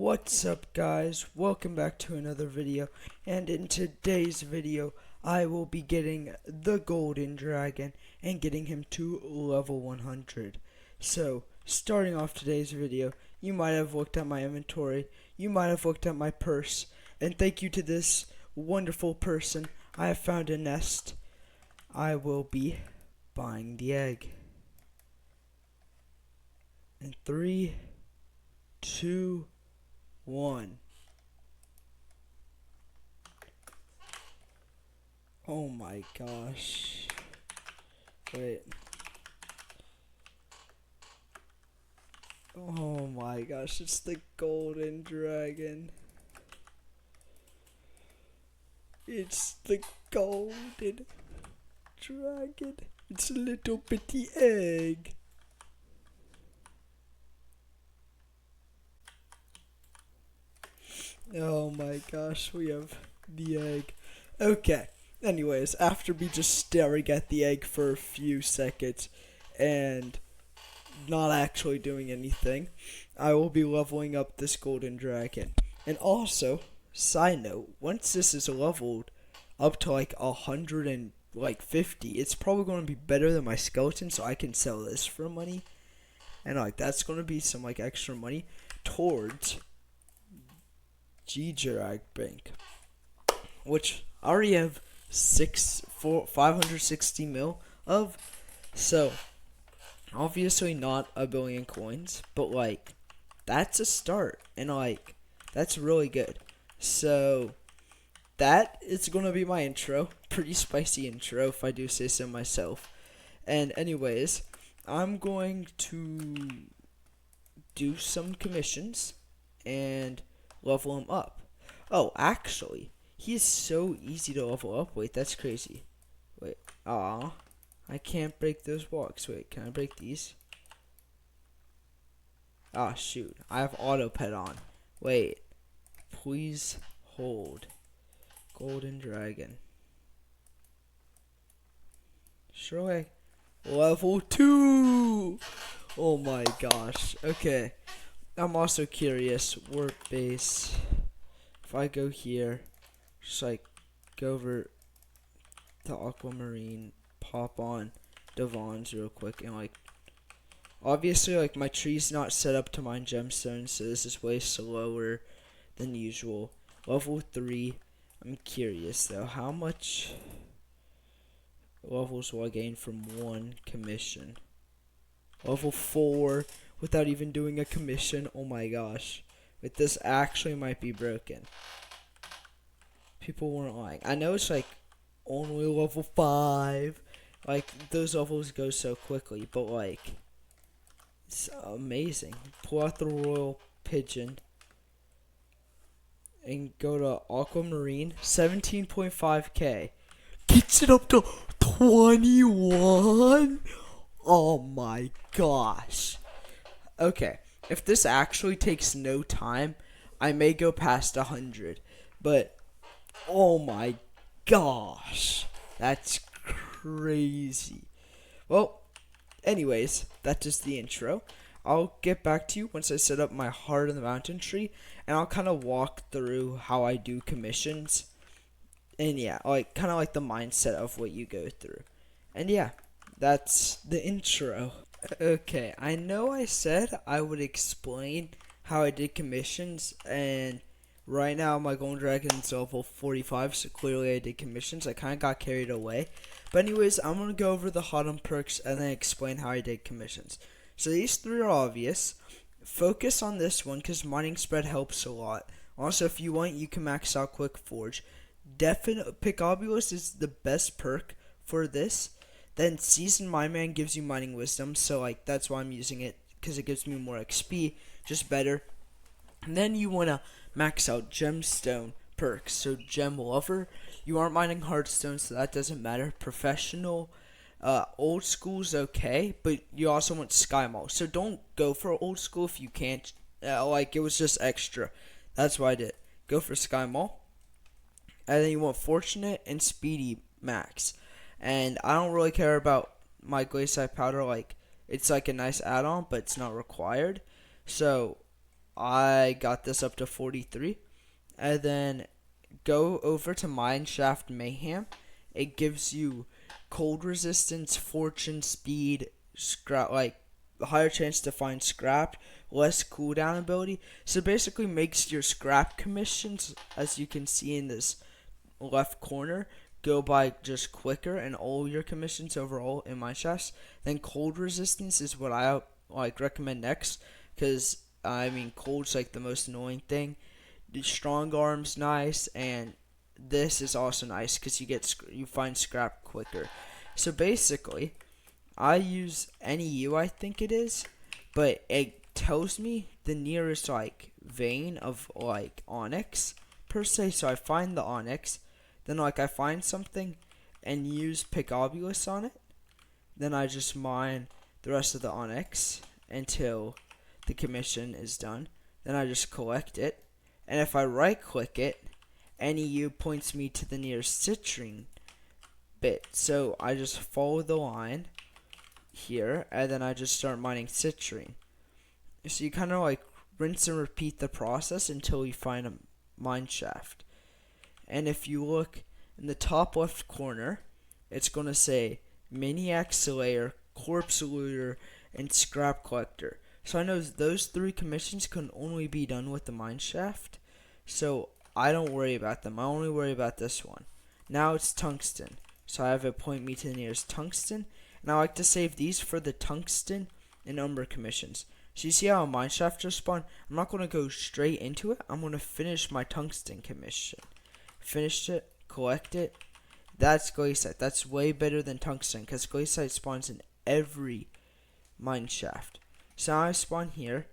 What's up, guys? Welcome back to another video, and in today's video I will be getting the golden dragon and getting him to level 100. So starting off today's video, you might have looked at my inventory, you might have looked at my purse, and thank you to this wonderful person, I have found a nest. I will be buying the egg in 3, 2, 1. Oh my gosh. Wait. Oh my gosh, it's the golden dragon. It's the golden dragon. It's a little bitty egg. Oh my gosh, we have the egg. Okay, anyways, after me just staring at the egg for a few seconds and not actually doing anything, I will be leveling up this golden dragon. And also, side note, once this is leveled up to like 150, it's probably going to be better than my skeleton, so I can sell this for money. And like that's going to be some like extra money towards G-Drag Bank, which I already have 560 mil of. So obviously not a billion coins, but like that's a start, and like that's really good. So that is gonna be my intro. Pretty spicy intro if I do say so myself. And anyways, I'm going to do some commissions and level him up. Oh, actually, he is so easy to level up. Wait, that's crazy. Wait, I can't break those blocks. Wait, can I break these? Shoot, I have auto pet on. Wait, please hold. Golden dragon. Sure. Level 2. Oh my gosh. Okay. I'm also curious, work base, if I go here, just like go over to Aquamarine, pop on Devon's real quick, and like, obviously like my tree's not set up to mine gemstones, so this is way slower than usual. Level 3, I'm curious though, how much levels will I gain from one commission? Level 4, without even doing a commission. Oh my gosh. But this actually might be broken. People weren't lying. I know it's like only level 5. Like those levels go so quickly, but like it's amazing. Pull out the royal pigeon and go to Aquamarine. 17.5k. Gets it up to 21. Oh my gosh. Okay, if this actually takes no time, I may go past 100. But, oh my gosh, that's crazy. Well, anyways, that's just the intro. I'll get back to you once I set up my Heart of the Mountain tree, and I'll kind of walk through how I do commissions. And yeah, like kind of like the mindset of what you go through. And yeah, that's the intro. Okay, I know I said I would explain how I did commissions, and right now my golden dragon is level 45, so clearly I did commissions. I kind of got carried away. But anyways, I'm going to go over the hot perks and then explain how I did commissions. So these 3 are obvious. Focus on this one because mining spread helps a lot. Also, if you want, you can max out Quick Forge. Picobulus is the best perk for this. Then Seasoned Mine Man gives you mining wisdom, so like that's why I'm using it, because it gives me more XP, just better. And then you want to max out gemstone perks. So Gem Lover, you aren't mining hardstone, so that doesn't matter. Professional, old school's okay, but you also want Sky Mall. So don't go for old school if you can't. Like it was just extra. That's why I did. Go for Sky Mall. And then you want Fortunate and Speedy Max. And I don't really care about my Glacier Powder, like, it's like a nice add-on, but it's not required. So, I got this up to 43. And then go over to Mineshaft Mayhem. It gives you cold resistance, fortune, speed, scrap, like higher chance to find scrap, less cooldown ability. So basically makes your scrap commissions, as you can see in this left corner, go by just quicker, and all your commissions overall in Mineshaft. Then cold resistance is what I like recommend next, because I mean cold's like the most annoying thing. The strong arm's nice, and this is also nice because you find scrap quicker. So basically, I use NEU, I think it is, but it tells me the nearest like vein of like onyx per se. So I find the onyx, then like I find something and use Picobulus on it. Then I just mine the rest of the onyx until the commission is done. Then I just collect it, and if I right click it, NEU points me to the nearest citrine bit. So I just follow the line here, and then I just start mining citrine. So you kind of like rinse and repeat the process until you find a mine shaft. And if you look in the top left corner, it's going to say Maniac Slayer, Corpse Looter, and Scrap Collector. So I know those 3 commissions can only be done with the mine shaft. So I don't worry about them. I only worry about this one. Now it's tungsten. So I have it point me to the nearest tungsten. And I like to save these for the tungsten and umber commissions. So you see how a mine shaft just spawned? I'm not going to go straight into it. I'm going to finish my tungsten commission. Finished it, collect it. That's glaciite. That's way better than tungsten, because glaciite spawns in every mine shaft. So now I spawn here,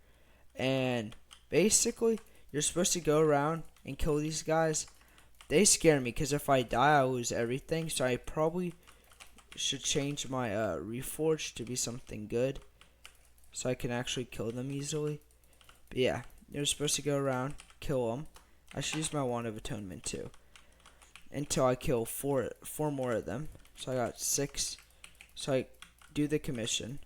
and basically you're supposed to go around and kill these guys. They scare me because if I die, I lose everything. So I probably should change my reforge to be something good, so I can actually kill them easily. But yeah, you're supposed to go around, kill them. I should use my wand of atonement too, until I kill four more of them. So I got 6. So I do the commission.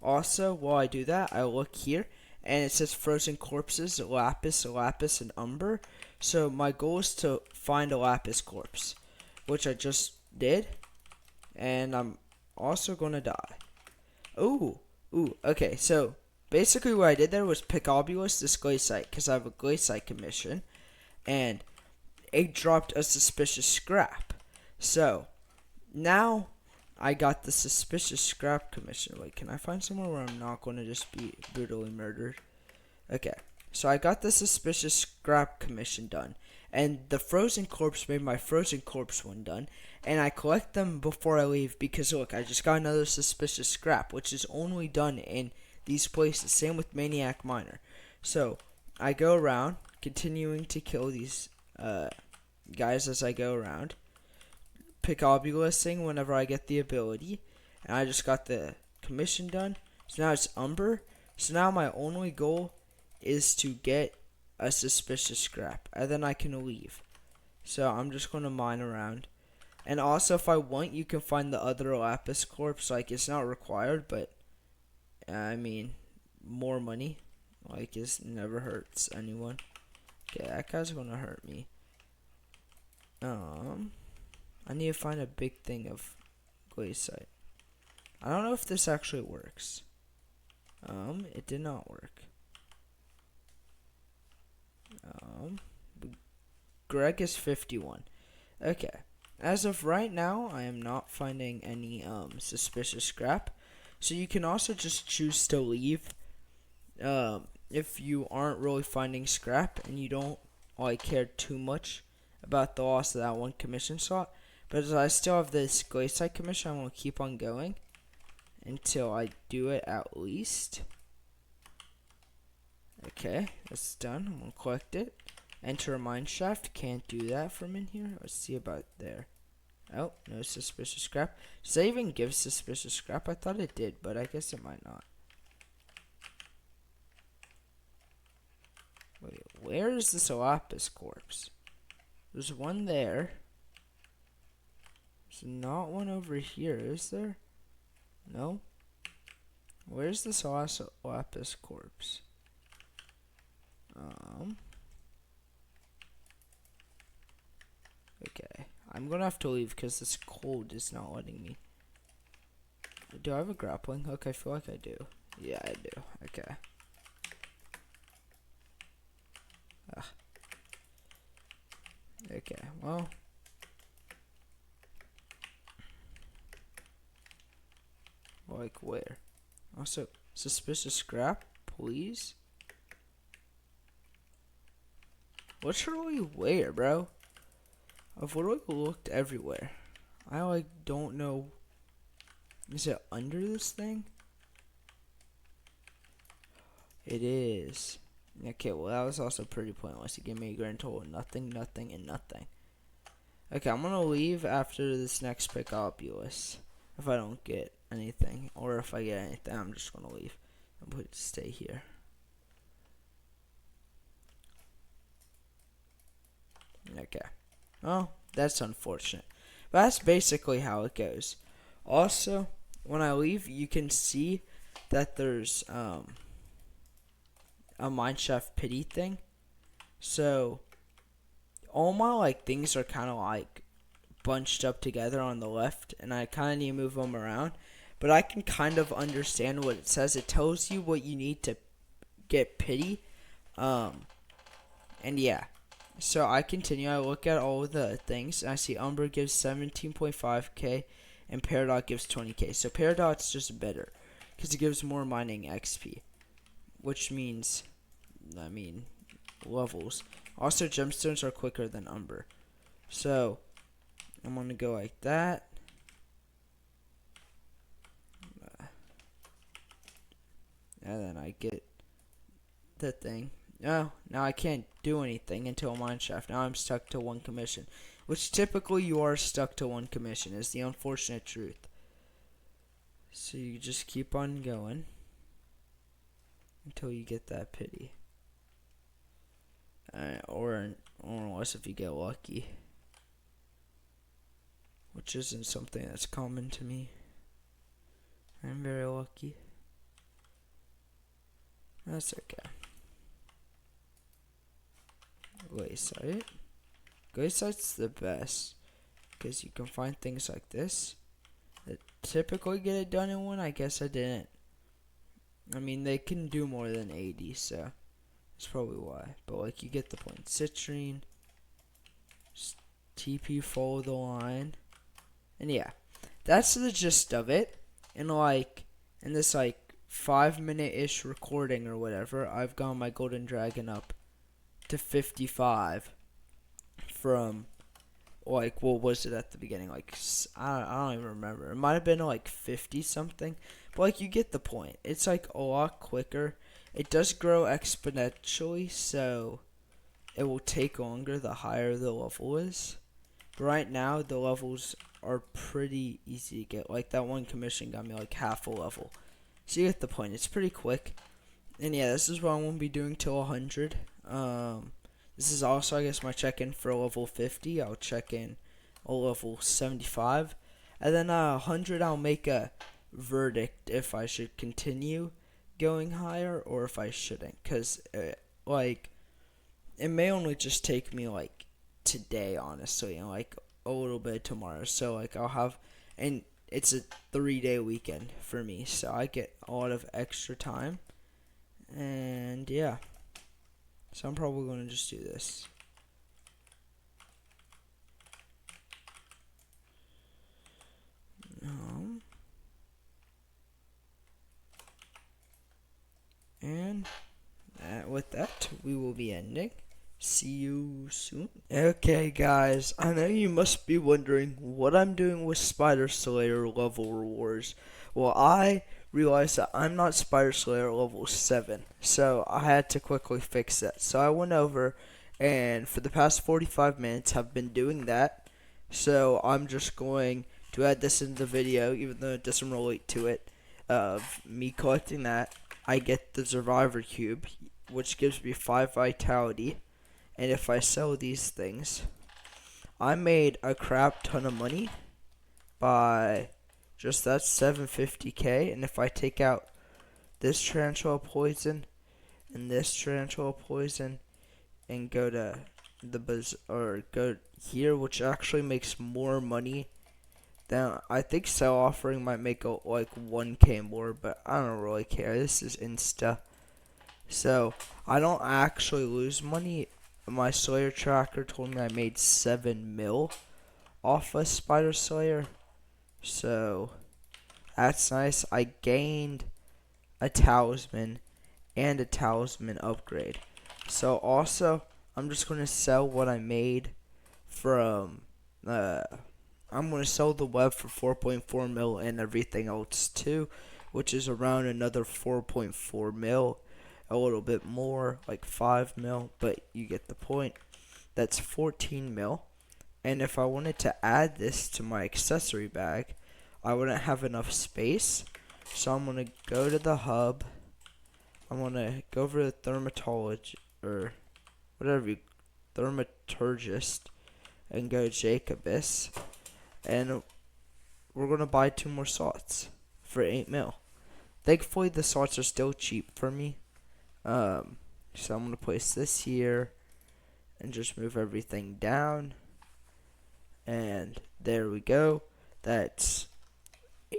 Also, while I do that, I look here, and it says frozen corpses, lapis, and umber. So my goal is to find a lapis corpse, which I just did, and I'm also gonna die. Ooh, okay, so basically what I did there was Picobulus this glaciite, because I have a glaciite commission, and it dropped a suspicious scrap. So now I got the suspicious scrap commission. Wait, can I find somewhere where I'm not going to just be brutally murdered? Okay, so I got the suspicious scrap commission done, and the frozen corpse made my frozen corpse one done, and I collect them before I leave because look, I just got another suspicious scrap, which is only done in these places. Same with Maniac Miner. So I go around, continuing to kill these guys as I go around, Picobulusing whenever I get the ability, and I just got the commission done. So now it's umber. So now my only goal is to get a suspicious scrap, and then I can leave. So I'm just going to mine around. And also, if I want, you can find the other lapis corpse. Like, it's not required, but I mean, more money, like, it never hurts anyone. Okay, that guy's gonna hurt me. I need to find a big thing of glaciite. I don't know if this actually works. It did not work. Greg is 51. Okay. As of right now, I am not finding any suspicious scrap. So you can also just choose to leave if you aren't really finding scrap and you don't like care too much about the loss of that one commission slot. But as I still have this glaciite commission, I'm going to keep on going until I do it at least. Okay, that's done. I'm going to collect it. Enter a mine shaft. Can't do that from in here. Let's see about there. Oh, no suspicious scrap. Does that even give suspicious scrap? I thought it did, but I guess it might not. Wait, where is this lapis corpse? There's one there. There's not one over here, is there? No? Where's this lapis corpse? Okay. I'm gonna have to leave because this cold is not letting me. Do I have a grappling hook? I feel like I do. Yeah, I do. Okay. Ugh. Okay, well. Like where? Also, suspicious scrap, please? Literally where, bro? I've literally looked everywhere. I like don't know. Is it under this thing? It is. Okay, well that was also pretty pointless. You give me a grand total of nothing, nothing, and nothing. Okay, I'm gonna leave after this next Pickopolis. If I don't get anything, or if I get anything, I'm just gonna leave and stay here. Okay. Well, that's unfortunate. But that's basically how it goes. Also, when I leave, you can see that there's a mineshaft pity thing. So all my like things are kind of like bunched up together on the left, and I kind of need to move them around. But I can kind of understand what it says. It tells you what you need to get pity. And yeah. So I continue. I look at all of the things, and I see Umber gives 17.5k, and Peridot gives 20k. So Peridot's just better, because it gives more mining XP, which means, levels. Also, gemstones are quicker than Umber. So I'm gonna go like that. And then I get the thing. No, now I can't do anything until mineshaft. Now I'm stuck to one commission, which typically you are stuck to one commission, is the unfortunate truth. So you just keep on going until you get that pity, or unless if you get lucky, which isn't something that's common to me. I'm very lucky. That's okay. Glacier. Glacier's the best, because you can find things like this that typically get it done in one. I guess I didn't. I mean, they can do more than 80, so that's probably why. But like, you get the point. Citrine, TP, follow the line, and yeah, that's the gist of it. And like, in this like 5-minute-ish recording or whatever, I've got my golden dragon up to 55 from, like, what was it at the beginning? Like, I don't even remember. It might have been like 50 something, but like, you get the point. It's like a lot quicker. It does grow exponentially, so it will take longer the higher the level is. But right now, the levels are pretty easy to get. Like, that one commission got me like half a level. So you get the point. It's pretty quick. And yeah, this is what I'm going to be doing till 100. This is also, I guess, my check-in for level 50. I'll check in a level 75. And then 100, I'll make a verdict if I should continue going higher or if I shouldn't. Because, like, it may only just take me, like, today, honestly, and, like, a little bit tomorrow. So, like, I'll have, and it's a 3-day weekend for me. So I get a lot of extra time. And, yeah. So I'm probably going to just do this. And with that, we will be ending. See you soon. Okay, guys, I know you must be wondering what I'm doing with Spider Slayer level rewards. Well, I realized that I'm not Spider Slayer level 7, so I had to quickly fix that. So I went over, and for the past 45 minutes, have been doing that. So I'm just going to add this into the video, even though it doesn't relate to it, of me collecting that. I get the Survivor Cube, which gives me 5 Vitality. And if I sell these things, I made a crap ton of money by just that 750k. And if I take out this tarantula poison and this tarantula poison and go to or go here, which actually makes more money. Then I think sell offering might make like 1k more, but I don't really care. This is Insta, so I don't actually lose money. My Slayer tracker told me I made 7 mil off a Spider Slayer, so that's nice. I gained a talisman and a talisman upgrade. So also, I'm just gonna sell what I made from. I'm gonna sell the web for 4.4 mil and everything else too, which is around another 4.4 mil, a little bit more, like 5 mil, but you get the point. That's 14 mil. And if I wanted to add this to my accessory bag, I wouldn't have enough space. So I'm gonna go to the hub. I'm gonna go over to Thermatology or whatever, Thermaturgist, and go Jacobus, and we're gonna buy 2 more slots for 8 mil. Thankfully, the slots are still cheap for me. So I'm gonna place this here and just move everything down, and there we go. That's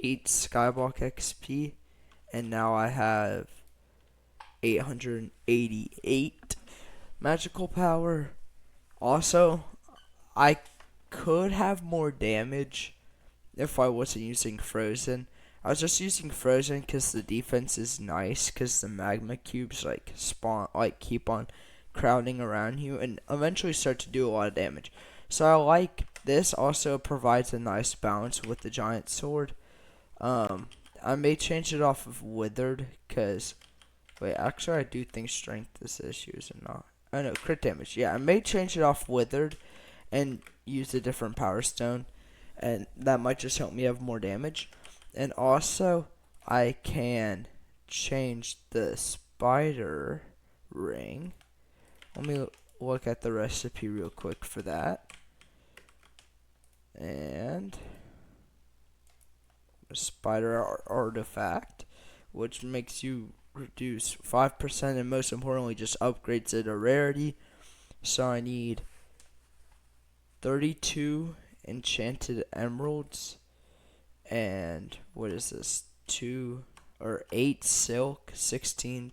8 Skyblock XP, and now I have 888 magical power. Also, I could have more damage if I wasn't using Frozen. I was just using Frozen because the defense is nice, because the magma cubes keep on crowding around you and eventually start to do a lot of damage. So I like this. Also provides a nice balance with the giant sword. I may change it off of Withered, because wait, actually I do think strength is the issue, is it not? Oh no, crit damage. Yeah, I may change it off Withered and use a different power stone, and that might just help me have more damage. And also, I can change the spider ring. Let me look at the recipe real quick for that. And a spider artifact, which makes you reduce 5%, and most importantly just upgrades it a rarity. So I need 32 enchanted emeralds, and what is this, 8 silk, 16,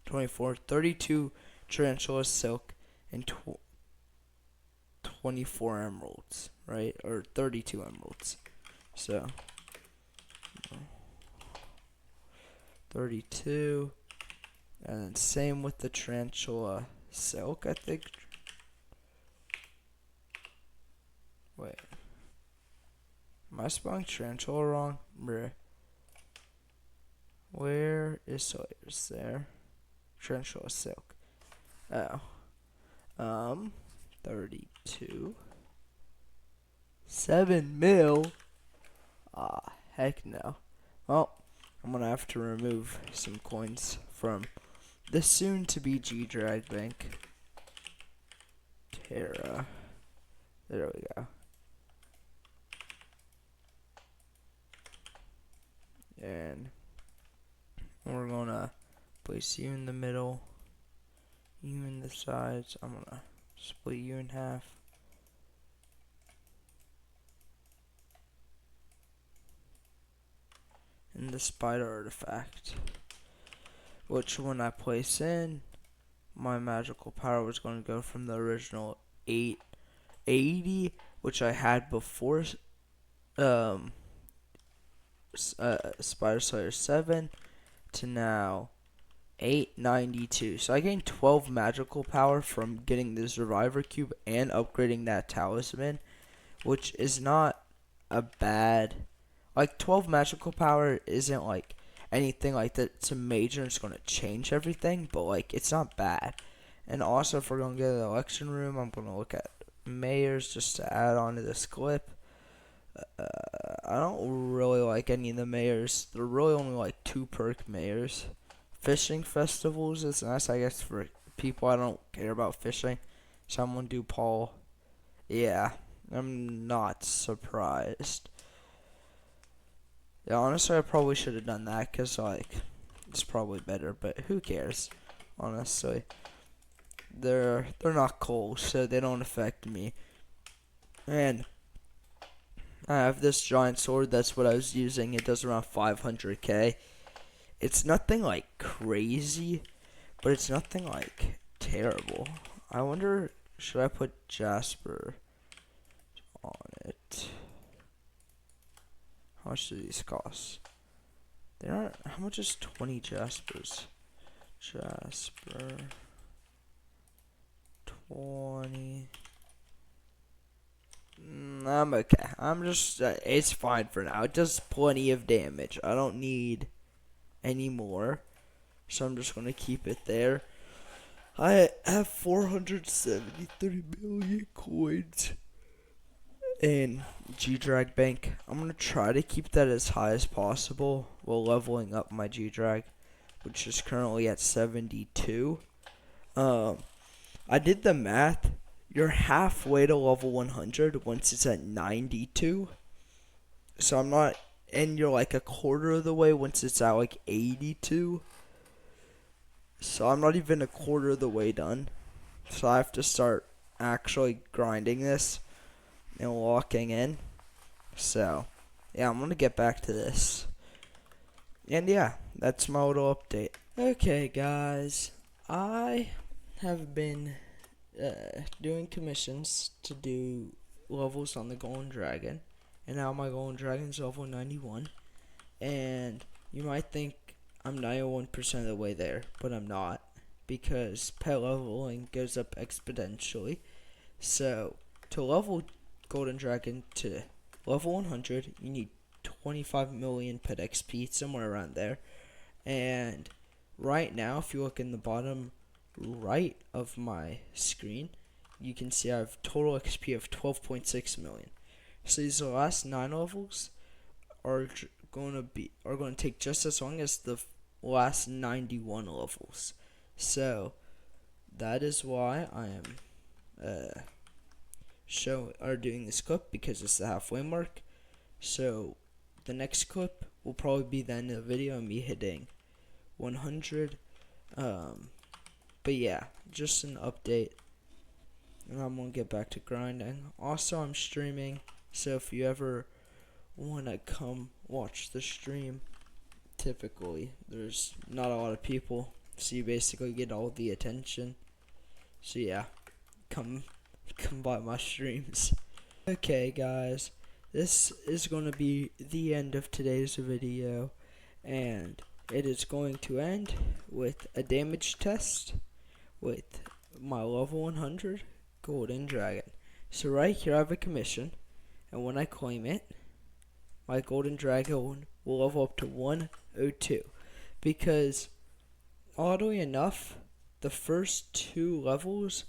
24, 32 tarantula silk, and 24 emeralds, right? Or 32 emeralds. So 32, and then same with the tarantula silk, I think. Wait, am I spelling tarantula wrong? Bruh. Where is Sawyer's there? Tarantula silk. Oh. 32. 7 mil? Ah, heck no. Well, I'm gonna have to remove some coins from the soon-to-be G-Drag Bank. Terra. There we go. And we're gonna place you in the middle, you in the sides. I'm gonna split you in half. And the spider artifact, which when I place in, my magical power was going to go from the original 880, which I had before Spider Slayer 7, to now 892. So I gained 12 magical power from getting the Survivor Cube and upgrading that talisman, which is not a bad, like 12 magical power isn't like anything like that. It's a major, it's going to change everything, but like it's not bad. And also, if we're going to go to the election room, I'm going to look at mayors just to add on to this clip. I don't really like any of the mayors. They're really only like 2 perk mayors. Fishing festivals is nice, I guess, for people I don't care about fishing. Someone do Paul. Yeah, I'm not surprised. Yeah, honestly, I probably should have done that, because like It's probably better, but who cares? Honestly, they're not cool, so they don't affect me. And I have this giant sword. That's what I was using. It does around 500k. It's nothing like crazy, but it's nothing like terrible. I wonder, should I put Jasper on it? How much do these cost? They aren't. How much is 20 Jaspers? Jasper 20. I'm okay. I'm just. It's fine for now. It does plenty of damage. I don't need any more, so I'm just gonna keep it there. I have 473 million coins in G-Drag Bank. I'm gonna try to keep that as high as possible while leveling up my G-Drag, which is currently at 72. I did the math. You're halfway to level 100 once it's at 92. So I'm not, and you're like a quarter of the way once it's at like 82. So I'm not even a quarter of the way done. So I have to start actually grinding this and locking in. So, yeah, I'm going to get back to this. And yeah, that's my little update. Okay, guys. I have been doing commissions to do levels on the Golden Dragon. And now my Golden Dragon's level 91. And you might think I'm 91% of the way there, but I'm not, because pet leveling goes up exponentially. So to level Golden Dragon to level 100, you need 25 million pet XP, somewhere around there. And right now, if you look in the bottom right of my screen, you can see I have total XP of 12.6 million. So these last 9 levels are going to take just as long as the last 91 levels. So that is why I am doing this clip, because it's the halfway mark. So the next clip will probably be the end of the video and me hitting 100. But yeah, just an update, and I'm gonna get back to grinding. Also, I'm streaming, so if you ever wanna come watch the stream, typically there's not a lot of people, so you basically get all the attention. So yeah, come by my streams. Okay, guys, this is gonna be the end of today's video, and it is going to end with a damage test with my level 100 Golden Dragon. So right here I have a commission, and when I claim it, my Golden Dragon will level up to 102, because oddly enough, the first 2 levels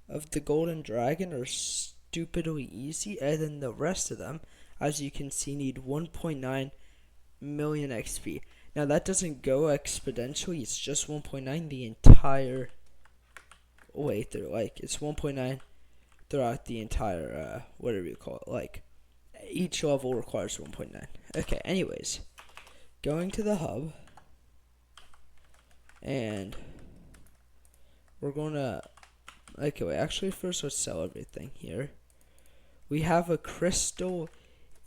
of the Golden Dragon are stupidly easy, and then the rest of them, as you can see, need 1.9 million XP. Now that doesn't go exponentially, it's just 1.9 the entire way through. Like, it's 1.9 throughout the entire, whatever you call it. Like, each level requires 1.9. Okay, anyways, going to the hub, and we're gonna, okay, wait, actually first let's sell everything here. We have a crystal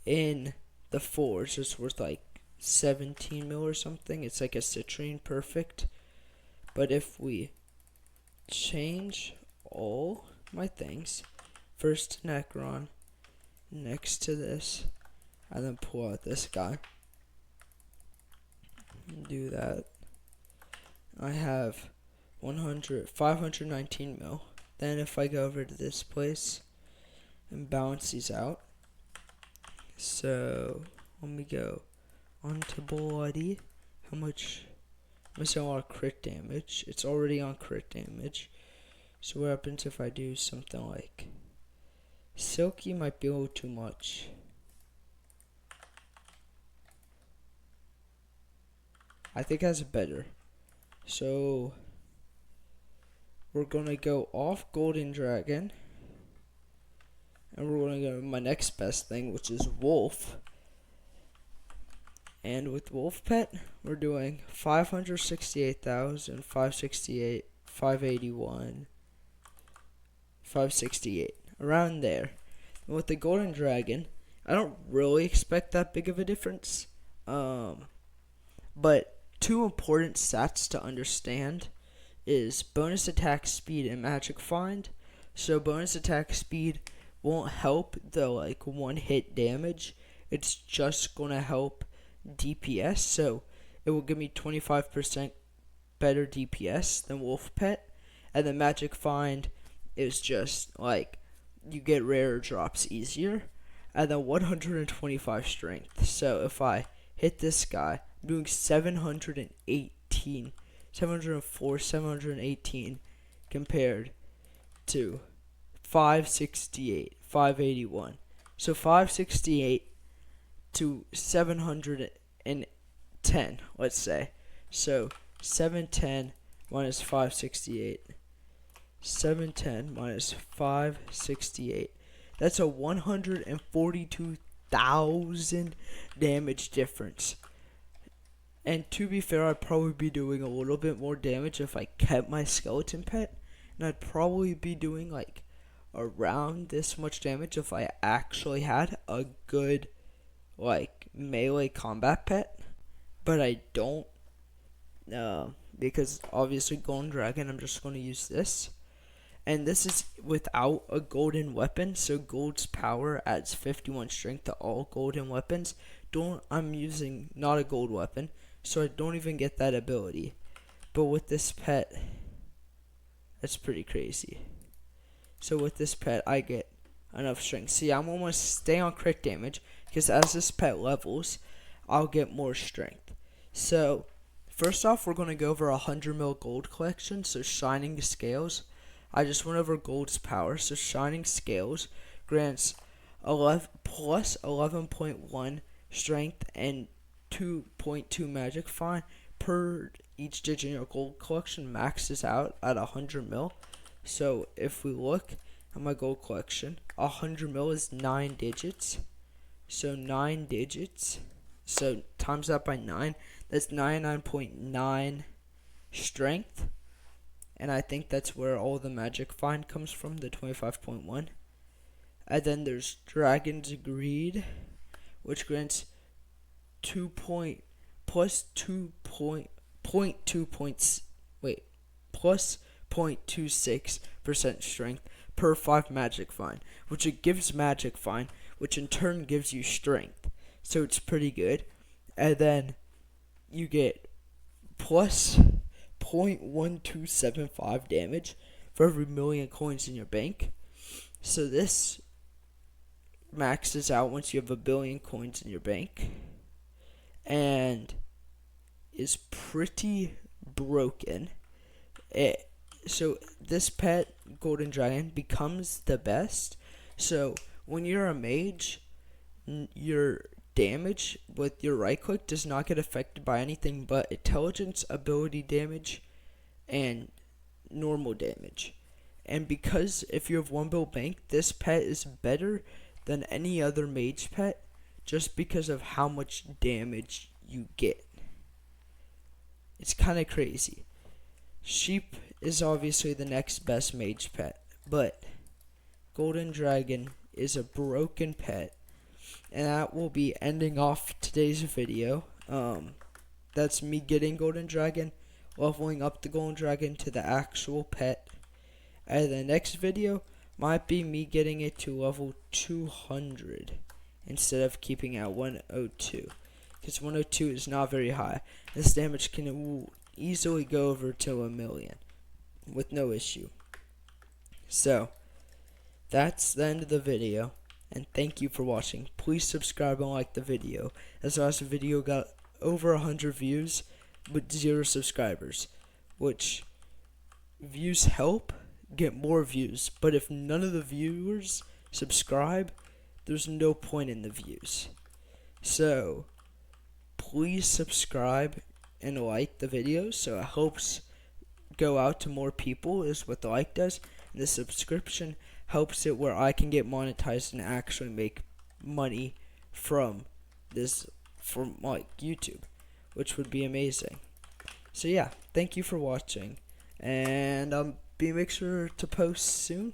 in the forge, it's worth like 17 mil or something. It's like a citrine perfect. But if we change all my things, first to Necron, next to this, and then pull out this guy, do that, I have 519 mil. Then if I go over to this place and balance these out, so when we go onto bloody, how much? I'm missing a lot of crit damage. It's already on crit damage. So what happens if I do something like Silky? Might be a little too much. I think that's better. So we're gonna go off Golden Dragon, and we're gonna go to my next best thing, which is Wolf. And with Wolf Pet, we're doing 568,568, 581, 568, around there. And with the Golden Dragon, I don't really expect that big of a difference. But two important stats to understand is bonus attack speed and magic find. So bonus attack speed won't help the like one hit damage. It's just gonna help DPS. So it will give me 25% better DPS than Wolf Pet. And the magic find is just like you get rarer drops easier. And then 125 strength. So if I hit this guy, I'm doing 718, 704, 718 compared to 568, 581. So 568 to 710, let's say. So 710 minus 568. 710 minus 568. That's a 142,000 damage difference. And to be fair, I'd probably be doing a little bit more damage if I kept my skeleton pet. And I'd probably be doing like around this much damage if I actually had a good like melee combat pet. But I don't. Because obviously Golden Dragon, I'm just going to use this. And this is without a golden weapon, so Gold's power adds 51 strength to all golden weapons. I'm using not a gold weapon, so I don't even get that ability. But with this pet, that's pretty crazy. So with this pet, I get enough strength. See, I'm almost stay on crit damage, because as this pet levels, I'll get more strength. So, first off, we're going to go over 100 mil gold collection, so Shining Scales. I just went over Gold's power, so Shining Scales grants 11 plus 11.1 strength and 2.2 magic find per each digit in your gold collection, maxes out at 100 mil. So if we look at my gold collection, 100 mil is 9 digits. So 9 digits. So times that by 9, that's 99.9 strength. And I think that's where all the magic find comes from, the 25.1. And then there's Dragon's Greed, which grants 0.26% strength per 5 magic find, which it gives magic find, which in turn gives you strength. So it's pretty good. And then you get plus 0.1275 damage for every million coins in your bank. So this maxes out once you have 1 billion coins in your bank and is pretty broken. So this pet, Golden Dragon, becomes the best. So when you're a mage, your damage with your right click does not get affected by anything but intelligence, ability damage, and normal damage. And because if you have 1 bill bank, this pet is better than any other mage pet just because of how much damage you get. It's kind of crazy. Sheep is obviously the next best mage pet, but Golden Dragon is a broken pet. And that will be ending off today's video. That's me getting Golden Dragon, leveling up the Golden Dragon to the actual pet. And the next video might be me getting it to level 200 instead of keeping it at 102. Because 102 is not very high. This damage can easily go over to 1 million with no issue. So, that's the end of the video. And thank you for watching. Please subscribe and like the video, as the last video got over 100 views but 0 subscribers, which views help get more views, but if none of the viewers subscribe, there's no point in the views. So please subscribe and like the videos so it helps go out to more people, is what the like does, and the subscription helps it where I can get monetized and actually make money from this for like YouTube, which would be amazing. So yeah, thank you for watching, and be make sure to post soon.